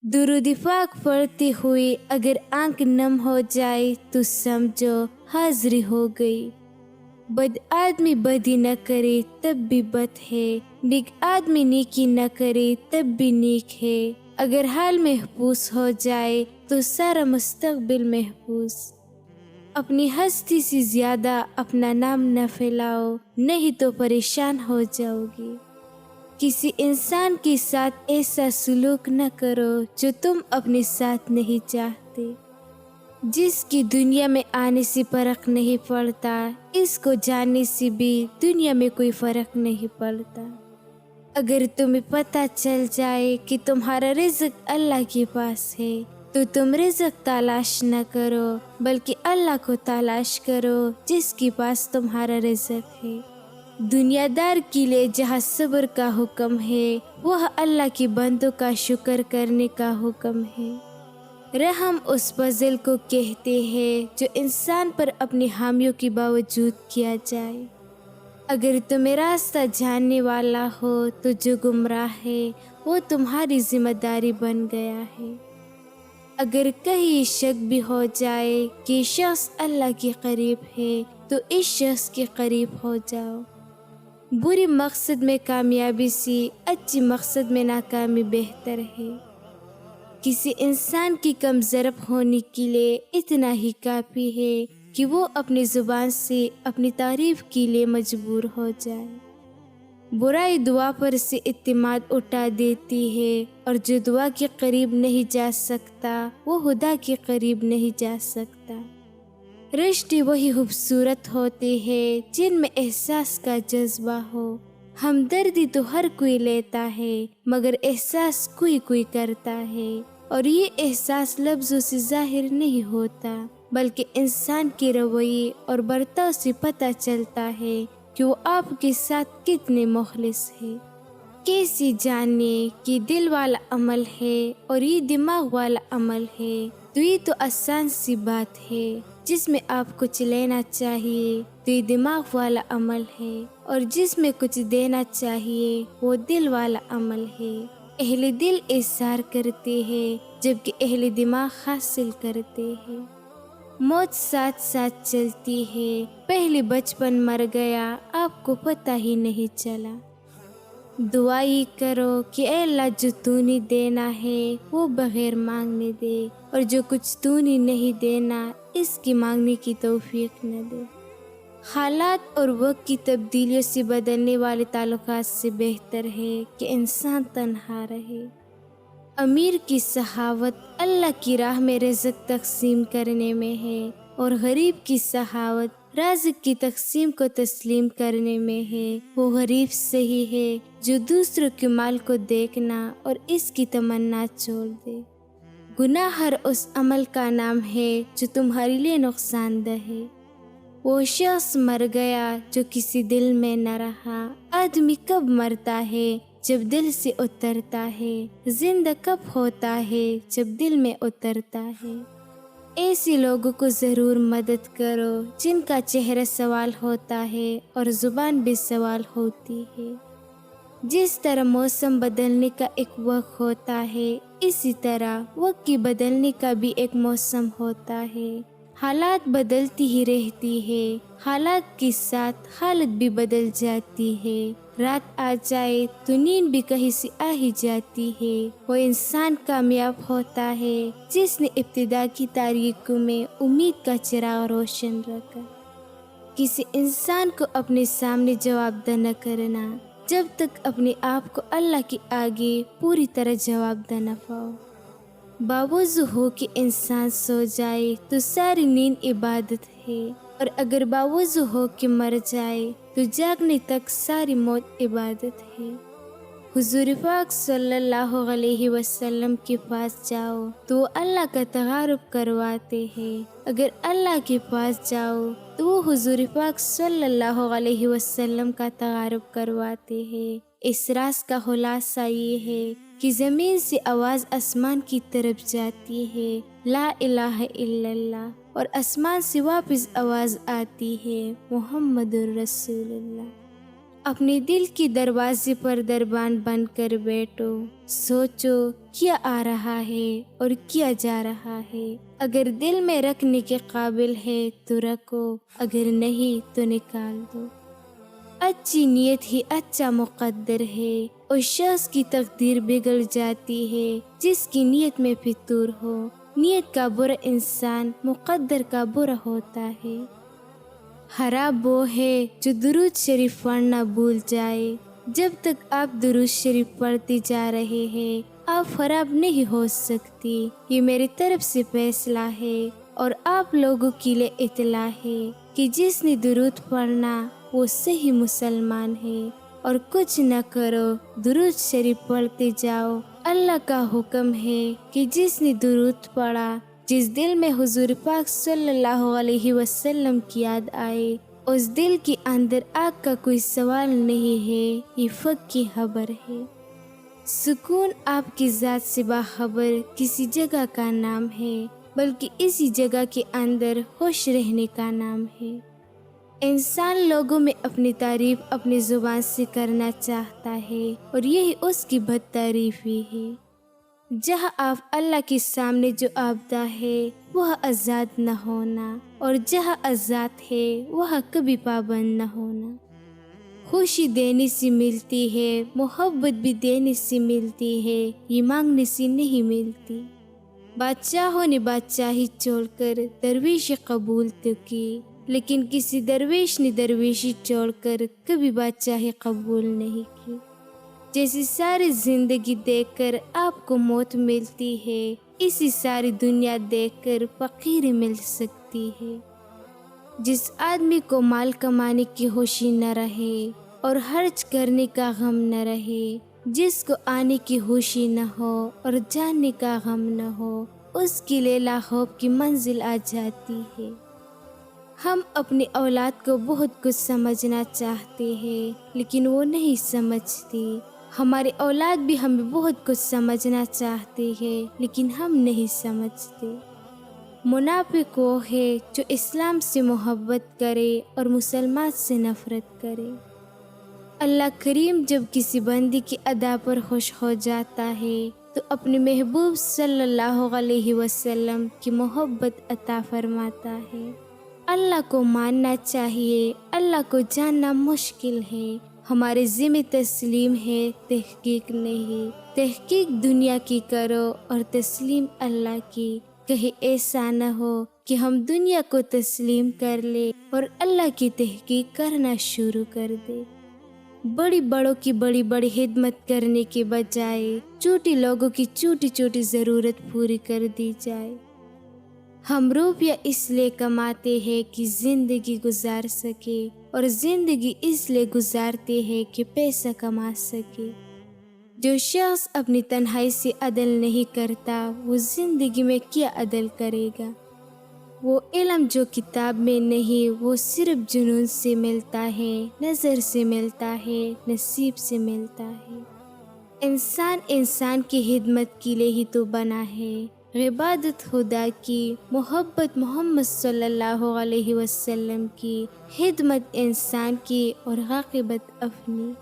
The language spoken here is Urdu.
درود پاک پڑھتے ہوئے اگر آنکھ نم ہو جائے تو سمجھو حاضری ہو گئی۔ بد آدمی بدی نہ کرے تب بھی بد ہے، نیک آدمی نیکی نہ کرے تب بھی نیک ہے۔ اگر حال محفوظ ہو جائے تو سارا مستقبل محفوظ۔ اپنی ہستی سے زیادہ اپنا نام نہ پھیلاؤ، نہیں تو پریشان ہو جاؤ گی۔ کسی انسان کے ساتھ ایسا سلوک نہ کرو جو تم اپنے ساتھ نہیں چاہتے۔ جس کی دنیا میں آنے سے فرق نہیں پڑتا، اس کو جاننے سے بھی دنیا میں کوئی فرق نہیں پڑتا۔ اگر تمہیں پتہ چل جائے کہ تمہارا رزق اللہ کے پاس ہے تو تم رزق تلاش نہ کرو بلکہ اللہ کو تلاش کرو جس کے پاس تمہارا رزق ہے۔ دنیا دار کے لیے جہاں صبر کا حکم ہے وہ اللہ کے بندوں کا شکر کرنے کا حکم ہے۔ رحم اس فضل کو کہتے ہیں جو انسان پر اپنے حامیوں کے باوجود کیا جائے۔ اگر تمہیں راستہ جاننے والا ہو تو جو گمراہ ہے وہ تمہاری ذمہ داری بن گیا ہے۔ اگر کہیں شک بھی ہو جائے کہ شخص اللہ کے قریب ہے تو اس شخص کے قریب ہو جاؤ۔ بری مقصد میں کامیابی سے اچھی مقصد میں ناکامی بہتر ہے۔ کسی انسان کی کم ضرب ہونے کے لیے اتنا ہی کافی ہے کہ وہ اپنی زبان سے اپنی تعریف کے لیے مجبور ہو جائے۔ برائی دعا پر سے اعتماد اٹھا دیتی ہے اور جو دعا کے قریب نہیں جا سکتا وہ خدا کے قریب نہیں جا سکتا۔ رشتے وہی خوبصورت ہوتے ہیں جن میں احساس کا جذبہ ہو۔ ہمدردی تو ہر کوئی لیتا ہے مگر احساس کوئی کوئی کرتا ہے، اور یہ احساس لفظوں سے ظاہر نہیں ہوتا بلکہ انسان کے رویے اور برتاؤ سے پتہ چلتا ہے کہ وہ آپ کے ساتھ کتنے مخلص ہے۔ کیسے جانے کہ دل والا عمل ہے اور یہ دماغ والا عمل ہے؟ تو یہ تو آسان سی بات ہے۔ جس میں آپ کچھ لینا چاہیے تو یہ دماغ والا عمل ہے، اور جس میں کچھ دینا چاہیے وہ دل والا عمل ہے۔ اہل دل اظہار کرتے ہیں جبکہ اہل دماغ حاصل کرتے ہیں۔ موت ساتھ ساتھ چلتی ہے، پہلے بچپن مر گیا آپ کو پتہ ہی نہیں چلا۔ دعائی کرو کہ اے اللہ جو تو نے دینا ہے وہ بغیر مانگنے دے، اور جو کچھ تو نے نہیں دینا اس کی مانگنے کی توفیق نہ دے۔ حالات اور وقت کی تبدیلیوں سے بدلنے والے تعلقات سے بہتر ہے کہ انسان تنہا رہے۔ امیر کی سخاوت اللہ کی راہ میں رزق تقسیم کرنے میں ہے، اور غریب کی سخاوت رازق کی تقسیم کو تسلیم کرنے میں ہے۔ وہ غریب صحیح ہے جو دوسروں کے مال کو دیکھنا اور اس کی تمنا چھوڑ دے۔ گناہ ہر اس عمل کا نام ہے جو تمہارے لیے نقصان دہ ہے۔ وہ شخص مر گیا جو کسی دل میں نہ رہا۔ آدمی کب مرتا ہے؟ جب دل سے اترتا ہے۔ زندہ کب ہوتا ہے؟ جب دل میں اترتا ہے۔ ایسے لوگوں کو ضرور مدد کرو جن کا چہرہ سوال ہوتا ہے اور زبان بھی سوال ہوتی ہے۔ جس طرح موسم بدلنے کا ایک وقت ہوتا ہے اسی طرح وقت کی بدلنے کا بھی ایک موسم ہوتا ہے۔ حالات بدلتی ہی رہتی ہے، حالات کے ساتھ حالت بھی بدل جاتی ہے۔ رات آ جائے تو نیند بھی کہیں سے آ ہی جاتی ہے۔ وہ انسان کامیاب ہوتا ہے جس نے ابتدا کی تاریکیوں میں امید کا چراغ روشن رکھا۔ کسی انسان کو اپنے سامنے جواب دہ نہ کرنا جب تک اپنے آپ کو اللہ کے آگے پوری طرح جواب دہ نہ پاؤ۔ باوضو ہو کہ انسان سو جائے تو ساری نیند عبادت ہے، اور اگر باوضو ہو کہ مر جائے تو جاگنے تک ساری موت عبادت ہے۔ حضور پاک صلی اللہ علیہ وسلم کے پاس جاؤ تو وہ اللہ کا تعارف کرواتے ہیں، اگر اللہ کے پاس جاؤ تو وہ حضور پاک صلی اللہ علیہ وسلم کا تعارف کرواتے ہیں۔ اس راز کا خلاصہ یہ ہے کہ زمین سے آواز آسمان کی طرف جاتی ہے لا الہ الا اللہ، اور آسمان سے واپس آواز آتی ہے محمد الرسول اللہ۔ اپنے دل کی دروازے پر دربان بن کر بیٹھو، سوچو کیا آ رہا ہے اور کیا جا رہا ہے۔ اگر دل میں رکھنے کے قابل ہے تو رکھو، اگر نہیں تو نکال دو۔ اچھی نیت ہی اچھا مقدر ہے، اس شخص کی تقدیر بگڑ جاتی ہے جس کی نیت میں فتور ہو۔ نیت کا برا انسان مقدر کا برا ہوتا ہے۔ خراب وہ ہے جو درود شریف پڑھنا بھول جائے۔ جب تک آپ درود شریف پڑھتے جا رہے ہیں آپ خراب نہیں ہو سکتی، یہ میری طرف سے فیصلہ ہے اور آپ لوگوں کے لیے اطلاع ہے کہ جس نے درود پڑھنا وہ صحیح مسلمان ہے۔ اور کچھ نہ کرو، درود شریف پڑھتے جاؤ۔ اللہ کا حکم ہے کہ جس نے درود پڑھا، جس دل میں حضور پاک صلی اللہ علیہ وسلم کی یاد آئے، اس دل کے اندر آگ کا کوئی سوال نہیں ہے، یہ فق کی خبر ہے۔ سکون آپ کی ذات سے باخبر کسی جگہ کا نام ہے، بلکہ اسی جگہ کے اندر خوش رہنے کا نام ہے۔ انسان لوگوں میں اپنی تعریف اپنی زبان سے کرنا چاہتا ہے اور یہی اس کی بد تعریفی ہے۔ جہاں آپ اللہ کے سامنے جو آبدہ ہے وہ آزاد نہ ہونا، اور جہاں آزاد ہے وہاں کبھی پابند نہ ہونا۔ خوشی دینے سے ملتی ہے، محبت بھی دینے سے ملتی ہے، یہ مانگنے سے نہیں ملتی۔ بادشاہوں نے بادشاہی چھوڑ کر درویشی قبول تو کی، لیکن کسی درویش نے درویشی چھوڑ کر کبھی بادشاہی قبول نہیں کی۔ جیسی ساری زندگی دیکھ کر آپ کو موت ملتی ہے، اسی ساری دنیا دیکھ کر فقیری مل سکتی ہے۔ جس آدمی کو مال کمانے کی خوشی نہ رہے اور خرچ کرنے کا غم نہ رہے، جس کو آنے کی خوشی نہ ہو اور جانے کا غم نہ ہو، اس کے لیے لاخوف کی منزل آ جاتی ہے۔ ہم اپنی اولاد کو بہت کچھ سمجھنا چاہتے ہیں لیکن وہ نہیں سمجھتی۔ ہماری اولاد بھی ہمیں بہت کچھ سمجھنا چاہتے ہیں لیکن ہم نہیں سمجھتے۔ منافق وہ ہے جو اسلام سے محبت کرے اور مسلمان سے نفرت کرے۔ اللہ کریم جب کسی بندی کی ادا پر خوش ہو جاتا ہے تو اپنے محبوب صلی اللہ علیہ وسلم کی محبت عطا فرماتا ہے۔ اللہ کو ماننا چاہیے، اللہ کو جاننا مشکل ہے۔ ہمارے ذمہ تسلیم ہے، تحقیق نہیں۔ تحقیق دنیا کی کرو اور تسلیم اللہ کی۔ کہیں ایسا نہ ہو کہ ہم دنیا کو تسلیم کر لیں اور اللہ کی تحقیق کرنا شروع کر دیں۔ بڑوں کی بڑی خدمت کرنے کے بجائے چھوٹے لوگوں کی چھوٹی ضرورت پوری کر دی جائے۔ ہم روپیہ اس لیے کماتے ہیں کہ زندگی گزار سکے اور زندگی اس لیے گزارتے ہیں کہ پیسہ کما سکے۔ جو شخص اپنی تنہائی سے عدل نہیں کرتا وہ زندگی میں کیا عدل کرے گا؟ وہ علم جو کتاب میں نہیں وہ صرف جنون سے ملتا ہے، نظر سے ملتا ہے، نصیب سے ملتا ہے۔ انسان کی خدمت کے لیے ہی تو بنا ہے۔ عبادت خدا کی، محبت محمد صلی اللہ علیہ وسلم کی، خدمت انسان کی اور عاقبت اپنی۔